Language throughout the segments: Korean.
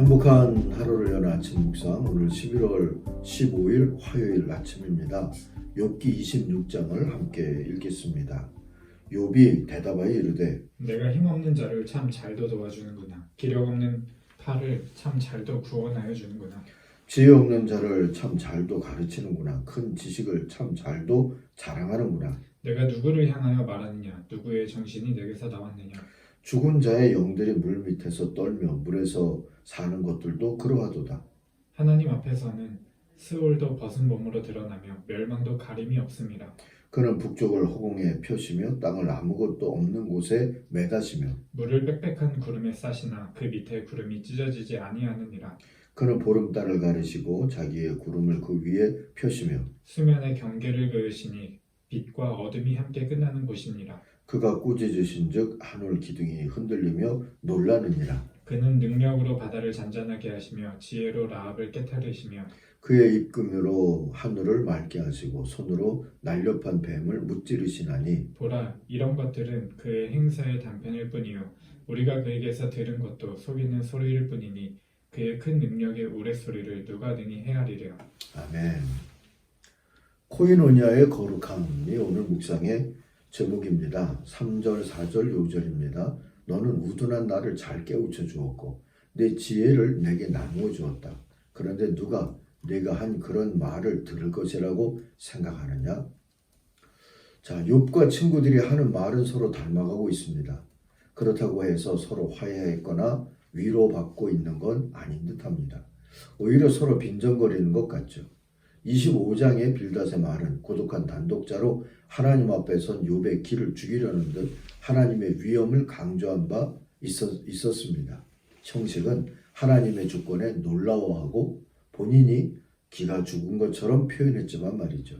행복한 하루를 여는 아침 묵상, 오늘 11월 15일 화요일 아침입니다. 욥기 26장을 함께 읽겠습니다. 욥이 대답하여 이르되 내가 힘없는 자를 참 잘도 도와주는구나. 기력 없는 팔을 참 잘도 구원하여 주는구나. 지혜 없는 자를 참 잘도 가르치는구나. 큰 지식을 참 잘도 자랑하는구나. 내가 누구를 향하여 말하느냐. 누구의 정신이 내게서 나왔느냐. 죽은 자의 영들이 물 밑에서 떨며 물에서 사는 것들도 그러하도다. 하나님 앞에서는 스올도 벗은 몸으로 드러나며 멸망도 가림이 없음이라. 그는 북쪽을 허공에 펴시며 땅을 아무것도 없는 곳에 매다시며 물을 빽빽한 구름에 싸시나 그 밑에 구름이 찢어지지 아니하느니라. 그는 보름달을 가리시고 자기의 구름을 그 위에 펴시며 수면에 경계를 그으시니 빛과 어둠이 함께 끝나는 곳이니라. 그가 꾸짖으신즉 하늘 기둥이 흔들리며 놀라느니라. 그는 능력으로 바다를 잔잔하게 하시며 지혜로 라합을 깨달으시며 그의 입금으로 하늘을 맑게 하시고 손으로 날렵한 뱀을 무찌르시나니 보라, 이런 것들은 그의 행사의 단편일 뿐이요 우리가 그에게서 들은 것도 속이는 소리일 뿐이니 그의 큰 능력의 우레소리를 누가 능히 헤아리랴. 아멘. 코이노니아의 거룩함이 오늘 묵상의 제목입니다. 3절, 4절, 5절입니다. 너는 우둔한 나를 잘 깨우쳐 주었고 내 지혜를 내게 나누어 주었다. 그런데 누가 내가 한 그런 말을 들을 것이라고 생각하느냐? 자, 욥과 친구들이 하는 말은 서로 닮아가고 있습니다. 그렇다고 해서 서로 화해했거나 위로받고 있는 건 아닌 듯합니다. 오히려 서로 빈정거리는 것 같죠. 25장의 빌닷의 말은 고독한 단독자로 하나님 앞에 선 욥의 길을 죽이려는 듯 하나님의 위엄을 강조한 바 있었습니다. 형식은 하나님의 주권에 놀라워하고 본인이 기가 죽은 것처럼 표현했지만 말이죠.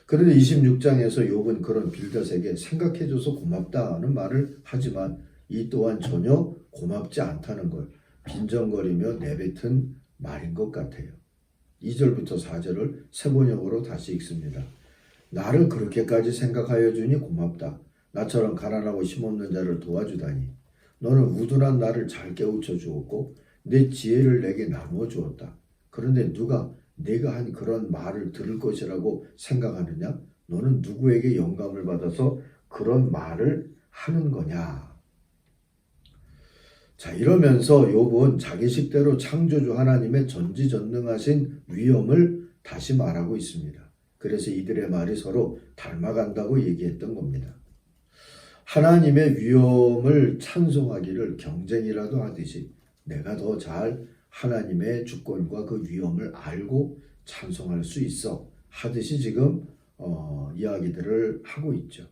그런데 26장에서 욥은 그런 빌닷에게 생각해줘서 고맙다는 말을 하지만 이 또한 전혀 고맙지 않다는 걸 빈정거리며 내뱉은 말인 것 같아요. 2절부터 4절을 세번역으로 다시 읽습니다. 나를 그렇게까지 생각하여 주니 고맙다. 나처럼 가난하고 힘없는 자를 도와주다니. 너는 우둔한 나를 잘 깨우쳐 주었고 내 지혜를 내게 나누어 주었다. 그런데 누가 내가 한 그런 말을 들을 것이라고 생각하느냐? 너는 누구에게 영감을 받아서 그런 말을 하는 거냐? 자, 이러면서 욥은 자기식대로 창조주 하나님의 전지전능하신 위엄을 다시 말하고 있습니다. 그래서 이들의 말이 서로 닮아간다고 얘기했던 겁니다. 하나님의 위엄을 찬송하기를 경쟁이라도 하듯이 내가 더 잘 하나님의 주권과 그 위엄을 알고 찬송할 수 있어 하듯이 지금 이야기들을 하고 있죠.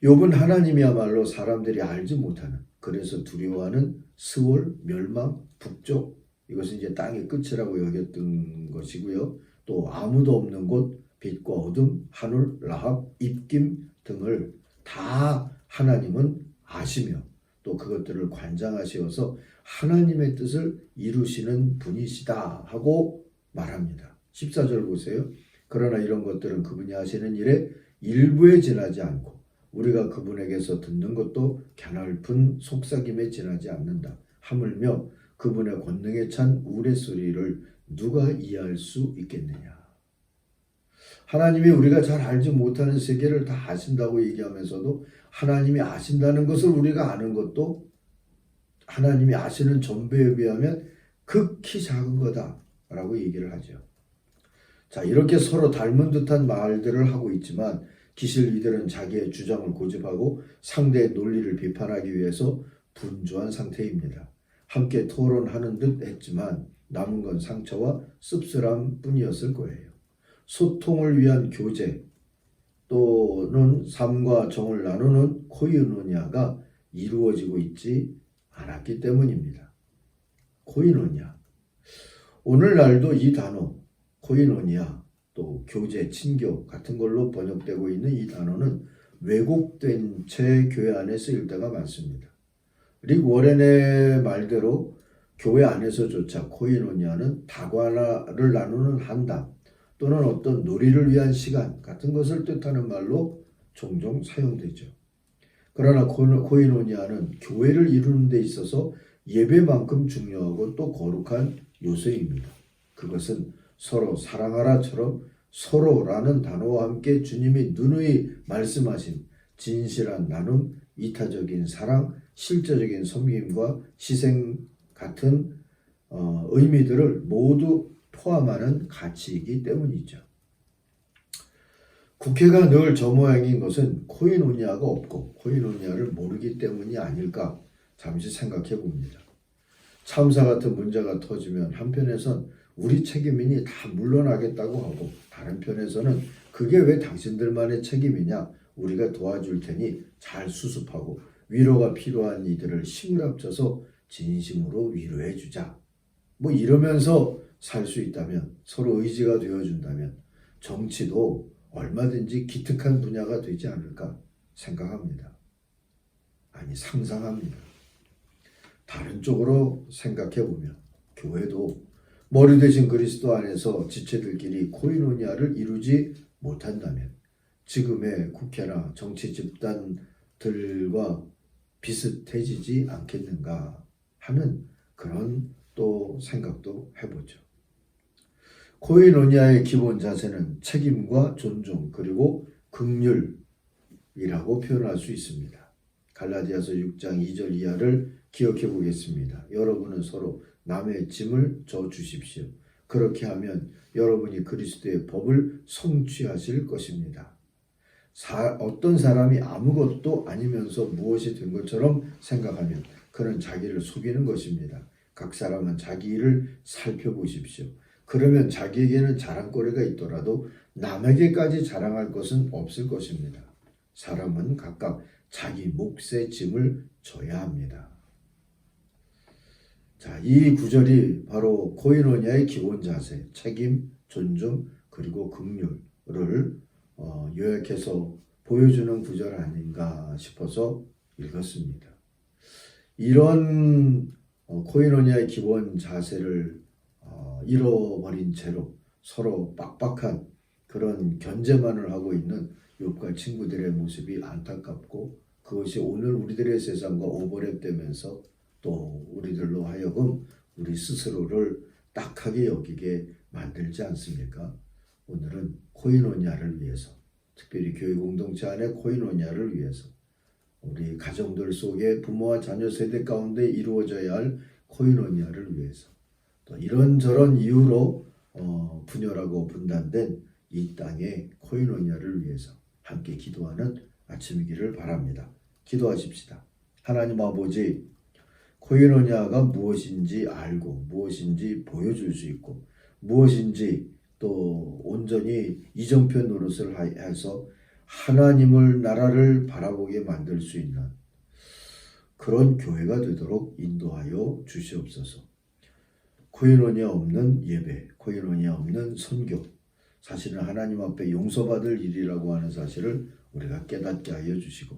욥은 하나님이야말로 사람들이 알지 못하는, 그래서 두려워하는 스올, 멸망, 북쪽, 이것은 이제 땅의 끝이라고 여겼던 것이고요. 또 아무도 없는 곳, 빛과 어둠, 하늘, 라합, 입김 등을 다 하나님은 아시며 또 그것들을 관장하시어서 하나님의 뜻을 이루시는 분이시다 하고 말합니다. 14절 보세요. 그러나 이런 것들은 그분이 하시는 일에 일부에 지나지 않고 우리가 그분에게서 듣는 것도 갸냘픈 속삭임에 지나지 않는다. 하물며 그분의 권능에 찬 우레소리를 누가 이해할 수 있겠느냐. 하나님이 우리가 잘 알지 못하는 세계를 다 아신다고 얘기하면서도 하나님이 아신다는 것을 우리가 아는 것도 하나님이 아시는 전배에 비하면 극히 작은 거다라고 얘기를 하죠. 자, 이렇게 서로 닮은 듯한 말들을 하고 있지만 기실 이들은 자기의 주장을 고집하고 상대의 논리를 비판하기 위해서 분주한 상태입니다. 함께 토론하는 듯 했지만 남은 건 상처와 씁쓸함 뿐이었을 거예요. 소통을 위한 교제 또는 삶과 정을 나누는 코이노니아가 이루어지고 있지 않았기 때문입니다. 코이노니아. 오늘날도 이 단어 코이노니아 또 교제, 친교 같은 걸로 번역되고 있는 이 단어는 왜곡된 채 교회 안에 쓰일 때가 많습니다. 릭 워렌의 말대로 교회 안에서조차 코이노니아는 다과를 나누는 한담 또는 어떤 놀이를 위한 시간 같은 것을 뜻하는 말로 종종 사용되죠. 그러나 코이노니아는 교회를 이루는 데 있어서 예배만큼 중요하고 또 거룩한 요소입니다. 그것은 서로 사랑하라처럼 서로라는 단어와 함께 주님이 누누이 말씀하신 진실한 나눔, 이타적인 사랑, 실제적인 섬김과 희생 같은 의미들을 모두 포함하는 가치이기 때문이죠. 국회가 늘 저 모양인 것은 코이노니아가 없고 코이노니아를 모르기 때문이 아닐까 잠시 생각해 봅니다. 참사 같은 문제가 터지면 한편에선 우리 책임이니 다 물러나겠다고 하고 다른 편에서는 그게 왜 당신들만의 책임이냐, 우리가 도와줄 테니 잘 수습하고 위로가 필요한 이들을 힘을 합쳐서 진심으로 위로해 주자. 뭐 이러면서 살 수 있다면, 서로 의지가 되어준다면 정치도 얼마든지 기특한 분야가 되지 않을까 생각합니다. 아니, 상상합니다. 다른 쪽으로 생각해 보면 교회도 머리 대신 그리스도 안에서 지체들끼리 코이노니아를 이루지 못한다면 지금의 국회나 정치 집단들과 비슷해지지 않겠는가 하는 그런 또 생각도 해보죠. 코이노니아의 기본 자세는 책임과 존중 그리고 긍휼이라고 표현할 수 있습니다. 갈라디아서 6장 2절 이하를 기억해 보겠습니다. 여러분은 서로 남의 짐을 져 주십시오. 그렇게 하면 여러분이 그리스도의 법을 성취하실 것입니다. 어떤 사람이 아무것도 아니면서 무엇이 된 것처럼 생각하면 그는 자기를 속이는 것입니다. 각 사람은 자기 일을 살펴보십시오. 그러면 자기에게는 자랑거리가 있더라도 남에게까지 자랑할 것은 없을 것입니다. 사람은 각각 자기 몫의 짐을 져야 합니다. 자, 이 구절이 바로 코이노니아의 기본 자세, 책임, 존중, 그리고 긍휼을 요약해서 보여주는 구절 아닌가 싶어서 읽었습니다. 이런 코이노니아의 기본 자세를 잃어버린 채로 서로 빡빡한 그런 견제만을 하고 있는 욥과 친구들의 모습이 안타깝고, 그것이 오늘 우리들의 세상과 오버랩되면서 또 우리들로 하여금 우리 스스로를 딱하게 여기게 만들지 않습니까? 오늘은 코이노니아를 위해서, 특별히 교회 공동체 안에 코이노니아를 위해서, 우리 가정들 속에 부모와 자녀 세대 가운데 이루어져야 할 코이노니아를 위해서, 또 이런저런 이유로 분열하고 분단된 이 땅의 코이노니아를 위해서 함께 기도하는 아침이기를 바랍니다. 기도하십시다. 하나님 아버지, 코이노니아가 무엇인지 알고 무엇인지 보여줄 수 있고 무엇인지 또 온전히 이정표 노릇을 해서 하나님을 나라를 바라보게 만들 수 있는 그런 교회가 되도록 인도하여 주시옵소서. 코이노니아 없는 예배, 코이노니아 없는 선교, 사실은 하나님 앞에 용서받을 일이라고 하는 사실을 우리가 깨닫게 하여 주시고,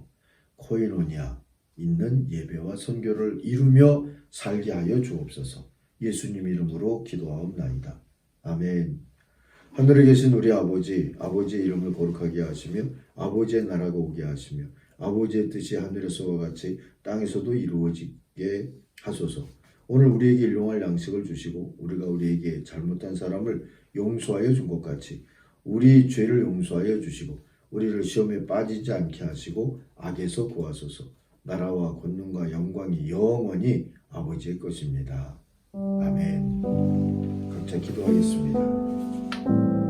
코이노니아 있는 예배와 선교를 이루며 살게 하여 주옵소서. 예수님 이름으로 기도하옵나이다. 아멘. 하늘에 계신 우리 아버지, 아버지의 이름을 거룩하게 하시며 아버지의 나라가 오게 하시며 아버지의 뜻이 하늘에서와 같이 땅에서도 이루어지게 하소서. 오늘 우리에게 일용할 양식을 주시고 우리가 우리에게 잘못한 사람을 용서하여 준 것 같이 우리 죄를 용서하여 주시고 우리를 시험에 빠지지 않게 하시고 악에서 구하소서. 나라와 권능과 영광이 영원히 아버지의 것입니다. 아멘. 각자 기도하겠습니다.